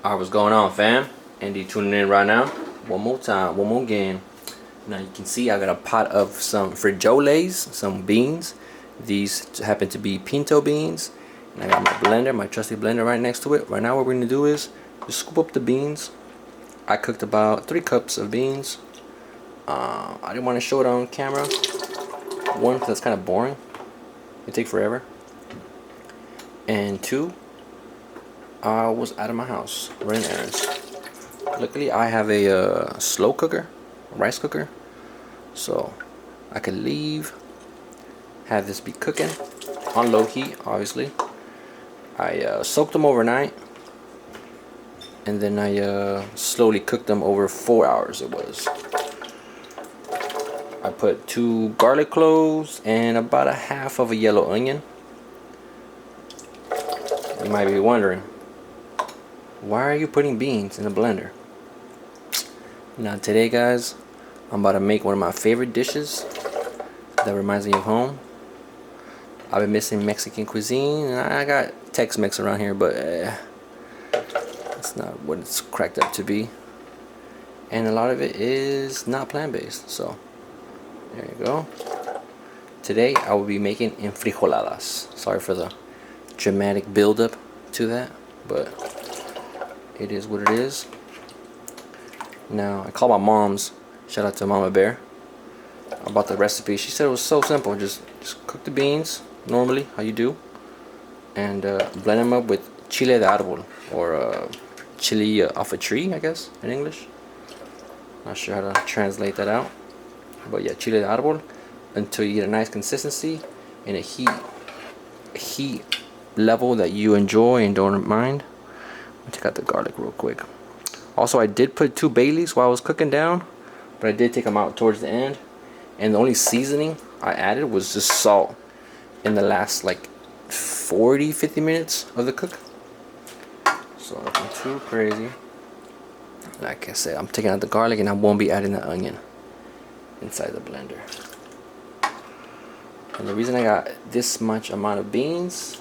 Alright, what's going on, fam? Andy tuning in right now. One more time, one more again. Now you can see I got a pot of some frijoles, some beans. These happen to be pinto beans. And I got my blender, my trusty blender right next to it. Right now what we're going to do is just scoop up the beans. I cooked about 3 cups of beans. I didn't want to show it on camera. One, because it's kind of boring. It takes forever. And 2, I was out of my house running errands. Luckily I have a slow cooker, rice cooker, so I could leave, have this be cooking on low heat. Obviously I soaked them overnight, and then I slowly cooked them over 4 hours. It was, I put 2 garlic cloves and about a half of a yellow onion. You might be wondering, why are you putting beans in a blender? Now today, guys, I'm about to make one of my favorite dishes that reminds me of home. I've been missing Mexican cuisine, and I got Tex-Mex around here, but it's not what it's cracked up to be. And a lot of it is not plant-based, so there you go. Today I will be making enfrijoladas. Sorry for the dramatic build-up to that, but it is what it is. Now I called my mom's, shout out to Mama Bear, about the recipe. She said it was so simple. Just cook the beans normally how you do, and blend them up with chile de árbol, or chili off a tree, I guess in English. Not sure how to translate that out, but yeah, chile de árbol, until you get a nice consistency and a heat level that you enjoy and don't mind. Let me take out the garlic real quick. Also, I did put 2 bay leaves while I was cooking down, but I did take them out towards the end. And the only seasoning I added was just salt in the last like 40-50 minutes of the cook. So nothing too crazy. Like I said, I'm taking out the garlic, and I won't be adding the onion inside the blender. And the reason I got this much amount of beans,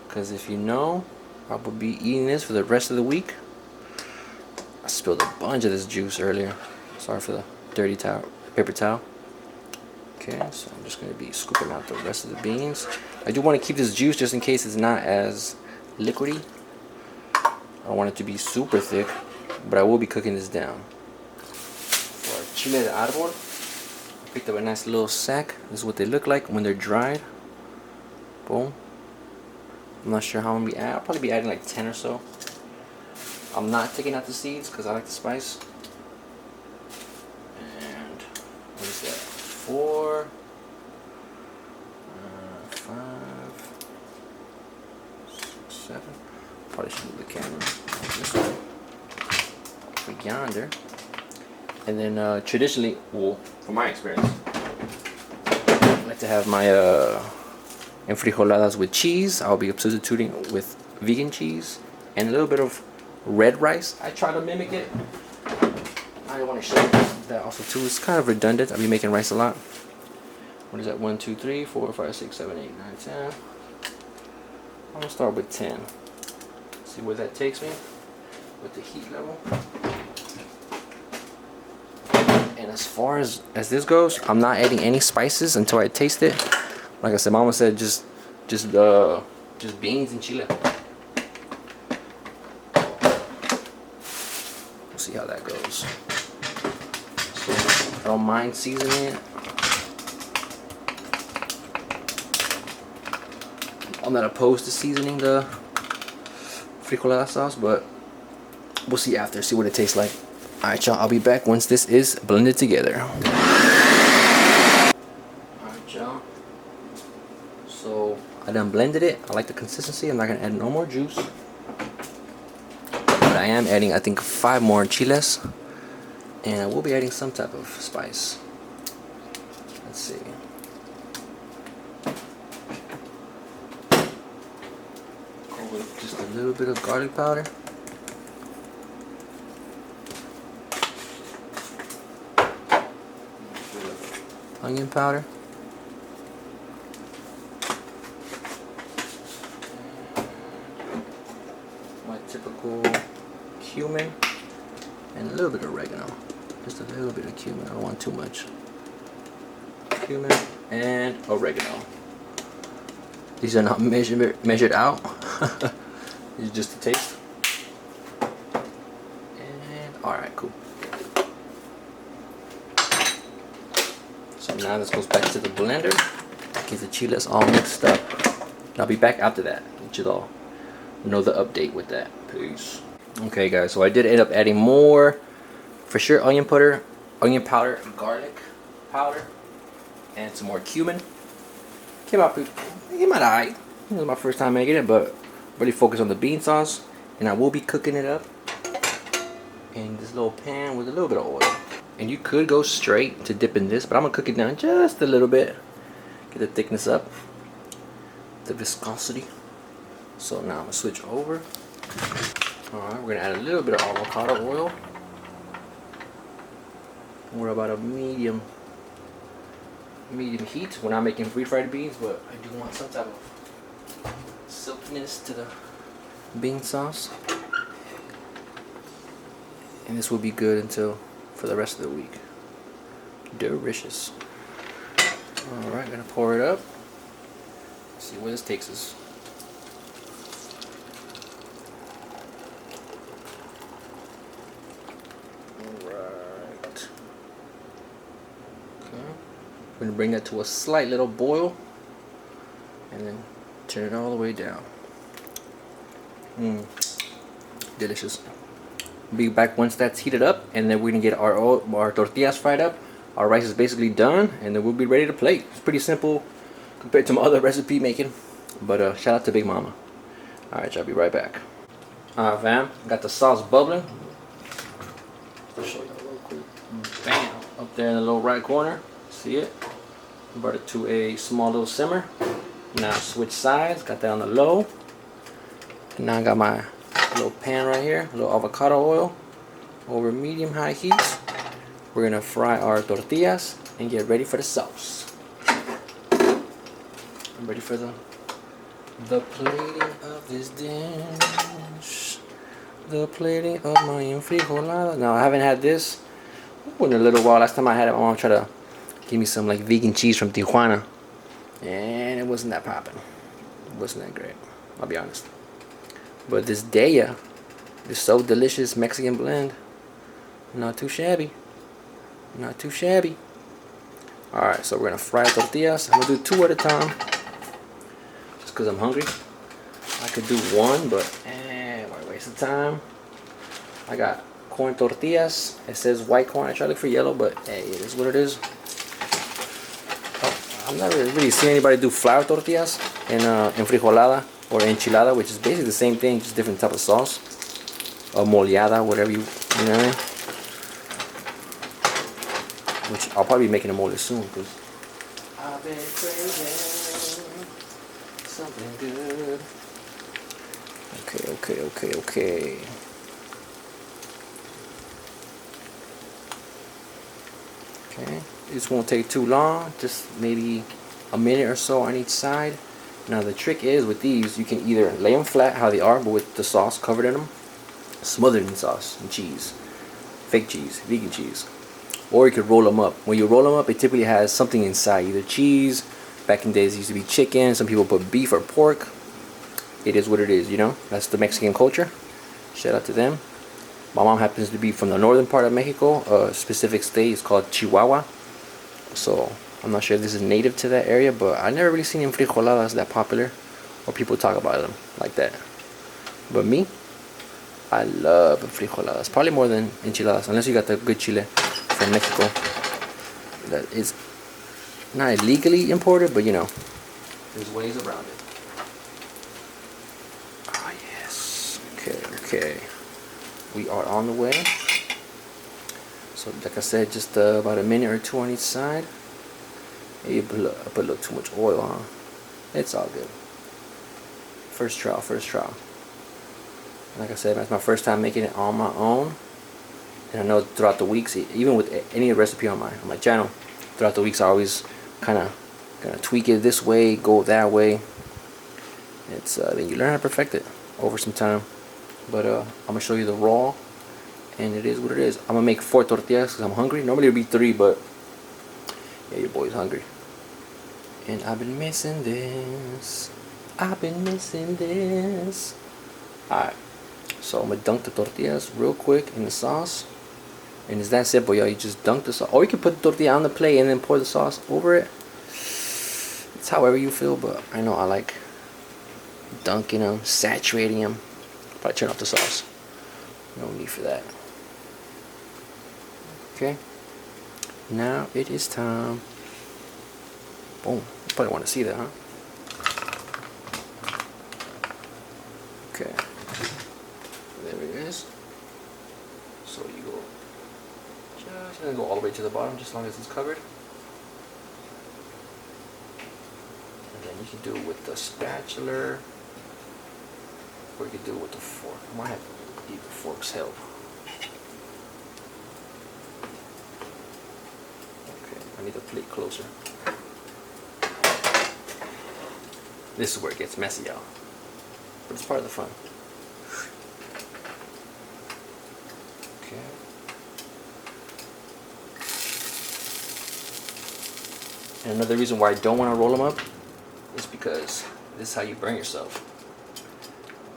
because if you know, I will be eating this for the rest of the week. I spilled a bunch of this juice earlier. Sorry for the dirty paper towel. Okay, so I'm just going to be scooping out the rest of the beans. I do want to keep this juice just in case it's not as liquidy. I don't want it to be super thick, but I will be cooking this down. For our chile de árbol, I picked up a nice little sack. This is what they look like when they're dried. Boom. I'm not sure how I'm going to be adding. I'll probably be adding like 10 or so. I'm not taking out the seeds because I like the spice. And what is that? 4, 5, 6, 7. Probably should move the camera this way for yonder. And then traditionally, well, from my experience, I like to have my enfrijoladas with cheese. I'll be substituting with vegan cheese and a little bit of red rice. I try to mimic it. I want to show you that also too. It's kind of redundant. I'll be making rice a lot. What is that? 1, 2, 3, 4, 5, 6, 7, 8, 9, 10. I'm gonna start with 10. See where that takes me with the heat level. And as far as this goes, I'm not adding any spices until I taste it. Like I said, Mama said just beans and chile. We'll see how that goes. So I don't mind seasoning it. I'm not opposed to seasoning the frijolada sauce, but we'll see after, see what it tastes like. Alright, y'all, I'll be back once this is blended together. Alright, y'all. So I done blended it. I like the consistency. I'm not gonna add no more juice, but I am adding, I think, 5 more chiles, and I will be adding some type of spice. Let's see. Go with just a little bit of garlic powder. Onion powder. My typical typical cumin and a little bit of oregano. Just a little bit of cumin. I don't want too much. Cumin and oregano. These are not measured out. These are just a taste. And alright, cool. So now this goes back to the blender. Get the chiles all mixed up. I'll be back after that. Let you all know the update with that. Peace. Okay guys, so I did end up adding more, for sure, onion powder, garlic powder, and some more cumin. Came out alright. It was my first time making it, but really focus on the bean sauce. And I will be cooking it up in this little pan with a little bit of oil. And you could go straight to dip in this, but I'm gonna cook it down just a little bit. Get the thickness up, the viscosity. So now I'm gonna switch over. Alright, we're gonna add a little bit of avocado oil. We're about a medium heat. We're not making refried beans, but I do want some type of silkiness to the bean sauce. And this will be good until for the rest of the week. Delicious. Alright, gonna pour it up. See where this takes us. Alright. Okay. We're gonna bring that to a slight little boil and then turn it all the way down. Delicious. Be back once that's heated up, and then we're gonna get our tortillas fried up. Our rice is basically done, and then we'll be ready to plate. It's pretty simple compared to my other recipe making, but shout out to Big Mama. Alright, y'all, be right back. Alright fam, got the sauce bubbling. I'll show you real quick. Bam! Up there in the little right corner. See it? Brought it to a small little simmer. Now switch sides, got that on the low. And now I got my little pan right here, a little avocado oil over medium high heat. We're gonna fry our tortillas and get ready for the sauce. I'm ready for the plating of this dish. The plating of my enfrijoladas. Now I haven't had this in a little while. Last time I had it, my mom tried to give me some like vegan cheese from Tijuana, and it wasn't that popping. It wasn't that great, I'll be honest. But this Daya, this so delicious Mexican blend, not too shabby. Not too shabby. Alright, so we're gonna fry tortillas. I'm gonna do 2 at a time, just because I'm hungry. I could do 1, but why waste of time? I got corn tortillas. It says white corn. I try to look for yellow, but hey, it is what it is. I've never really seen anybody do flour tortillas in enfrijolada or enchilada, which is basically the same thing, just different type of sauce. Or moleada, whatever you know what I mean? Which I'll probably be making a mole soon, because I've been craving something good. Okay. Okay, this won't take too long, just maybe a minute or so on each side. Now the trick is with these, you can either lay them flat how they are, but with the sauce covered in them, smothered in sauce and cheese, fake cheese, vegan cheese. Or you could roll them up. When you roll them up, it typically has something inside, either cheese. Back in the days, it used to be chicken. Some people put beef or pork. It is what it is, you know. That's the Mexican culture. Shout out to them. My mom happens to be from the northern part of Mexico. A specific state is called Chihuahua. So I'm not sure if this is native to that area, but I never really seen enfrijoladas that popular, or people talk about them like that. But me, I love enfrijoladas. Probably more than enchiladas, unless you got the good chile from Mexico. That is not illegally imported, but you know, there's ways around it. Ah, yes. Okay. We are on the way. So, like I said, just about a minute or 2 on each side. I put a little too much oil on. It's all good. First trial. Like I said, that's my first time making it on my own. And I know throughout the weeks, even with any recipe on my channel, throughout the weeks I always kind of tweak it this way, go that way. It's then you learn how to perfect it over some time. But I'm gonna show you the raw, and it is what it is. I'm gonna make 4 tortillas because I'm hungry. Normally it'd be 3, but yeah, your boy's hungry. And I've been missing this. I've been missing this. Alright, so I'm gonna dunk the tortillas real quick in the sauce. And it's that simple, y'all. You just dunk the sauce. Or you can put the tortilla on the plate and then pour the sauce over it. It's however you feel, but I know I like dunking them, saturating them. Probably turn off the sauce. No need for that. Okay. Now it is time. Boom. You probably want to see that, huh? Okay. There it is. So you go just gonna go all the way to the bottom, just as long as it's covered. And then you can do it with the spatula, or you can do it with the fork. I might have to need the fork's help. Okay, I need the plate closer. This is where it gets messy, y'all. But it's part of the fun. Okay. And another reason why I don't want to roll them up is because this is how you burn yourself.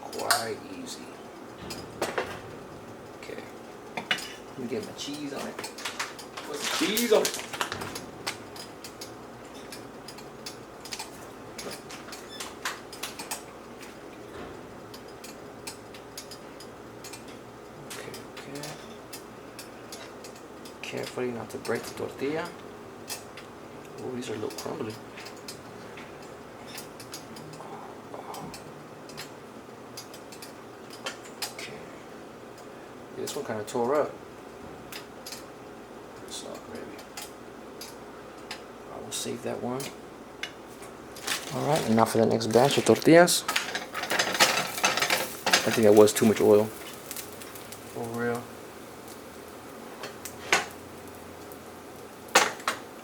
Quite easy. Okay. Let me get my cheese on it. Put some cheese on it. Carefully not to break the tortilla. Oh, these are a little crumbly. Okay. Yeah, this one kind of tore up. It's not gravy. I will save that one. Alright, and now for the next batch of tortillas. I think that was too much oil. For real.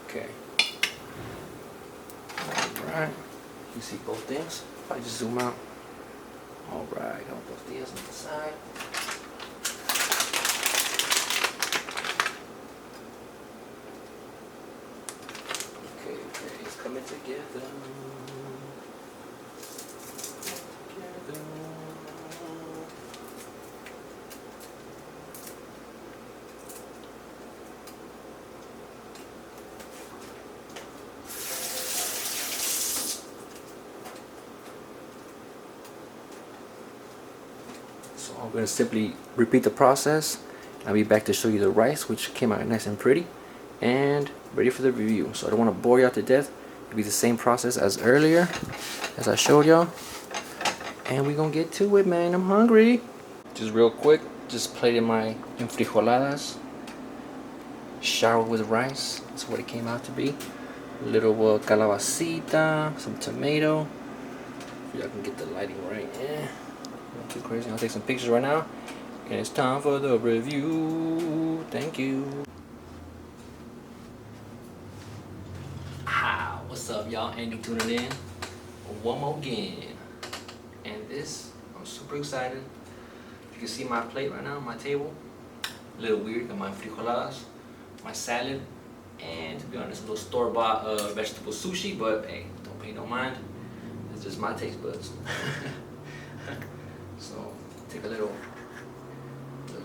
Okay. Alright. You see both things? If I just zoom out. Alright, got both these on the side. Okay, it's coming together. So I'm going to simply repeat the process. I'll be back to show you the rice, which came out nice and pretty and ready for the review. So I don't want to bore you out to death. It'll be the same process as earlier, as I showed y'all. And we're going to get to it, man. I'm hungry. Just real quick, just plated my enfrijoladas. Showered with rice. That's what it came out to be. A little calabacita, some tomato. If y'all can get the lighting right. Yeah. Not too crazy. I'll take some pictures right now. And it's time for the review. Thank you. Hi, what's up, y'all? Andy tuning in one more again. And this, I'm super excited. You can see my plate right now on my table. A little weird. Got my enfrijoladas, my salad, and to be honest, a little store-bought vegetable sushi. But hey, don't pay no mind. It's just my taste buds. So take a little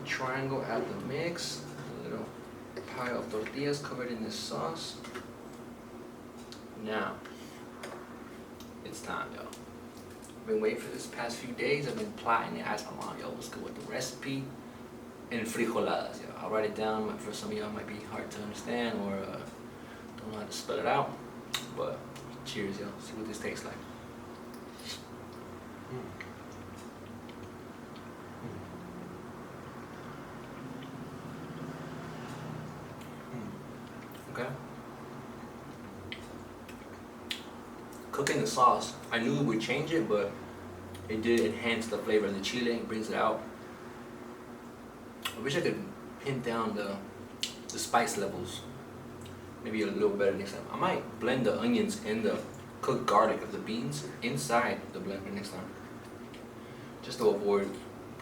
triangle out the mix. A little pile of tortillas covered in this sauce. Now it's time, y'all. I've been waiting for this past few days. I've been plotting it. I asked my mom, yo, what's good with the recipe? Enfrijoladas, yo. I'll write it down. For some of y'all, it might be hard to understand or don't know how to spell it out. But cheers, yo. See what this tastes like. Okay. Cooking the sauce, I knew it would change it, but it did enhance the flavor of the chile. It brings it out. I wish I could pin down the spice levels maybe a little better next time. I might blend the onions and the cooked garlic of the beans inside the blender next time, just to avoid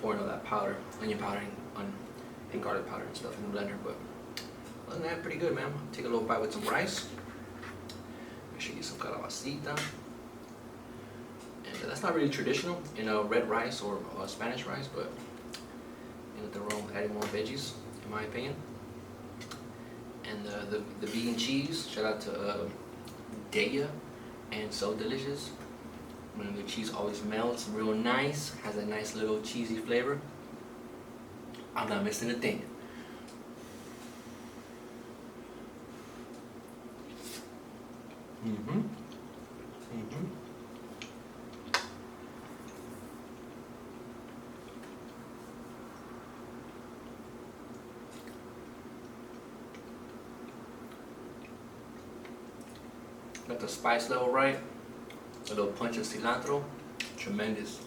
pouring all that powder, onion powder and garlic powder and stuff in the blender. But other than that, pretty good, man. Take a little bite with some rice. Make sure you get some calabacita. And that's not really traditional in a red rice or Spanish rice, but they're wrong with adding more veggies, in my opinion. And the vegan cheese, shout out to Daya and So Delicious. When the cheese always melts real nice, has a nice little cheesy flavor. I'm not missing a thing. Got the spice level right. A little punch of cilantro. Tremendous.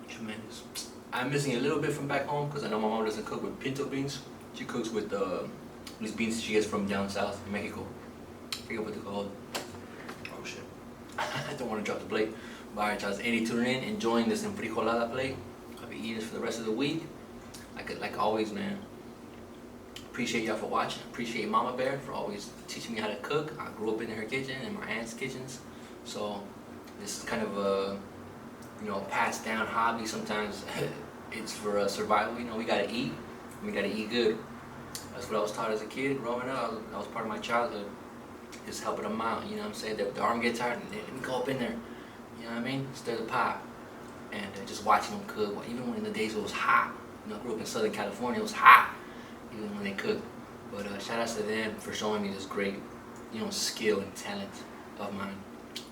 Tremendous. I'm missing a little bit from back home because I know my mom doesn't cook with pinto beans. She cooks with these beans she gets from down south in Mexico. I forget what they're called. Oh shit. I don't want to drop the plate. But alright, y'all, it's Andy tuning in, enjoying this Enfrijolada plate. I'll be eating this for the rest of the week. Like always, man. Appreciate y'all for watching. Appreciate Mama Bear for always teaching me how to cook. I grew up in her kitchen and my aunt's kitchens. So this is kind of a, passed down hobby. Sometimes it's for survival. We gotta eat. We gotta eat good. That's what I was taught as a kid growing up. That was part of my childhood. Just helping them out. You know what I'm saying? The arm gets tired, let me go up in there. You know what I mean? Stir the pot. And just watching them cook. Even when in the days it was hot. I grew up in Southern California. It was hot. Even when they cook. But shout outs to them for showing me this great, skill and talent of mine.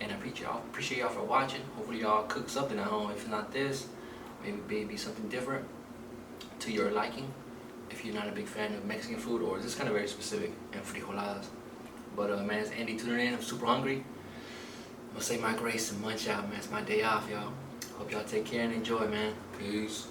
And I appreciate y'all for watching. Hopefully y'all cook something at home. If not this, maybe something different to your liking. If you're not a big fan of Mexican food, or this kind of very specific, Enfrijoladas. But man, it's Andy tuning in. I'm super hungry. I'm gonna say my grace and munch out, man. It's my day off, y'all. Hope y'all take care and enjoy, man. Peace.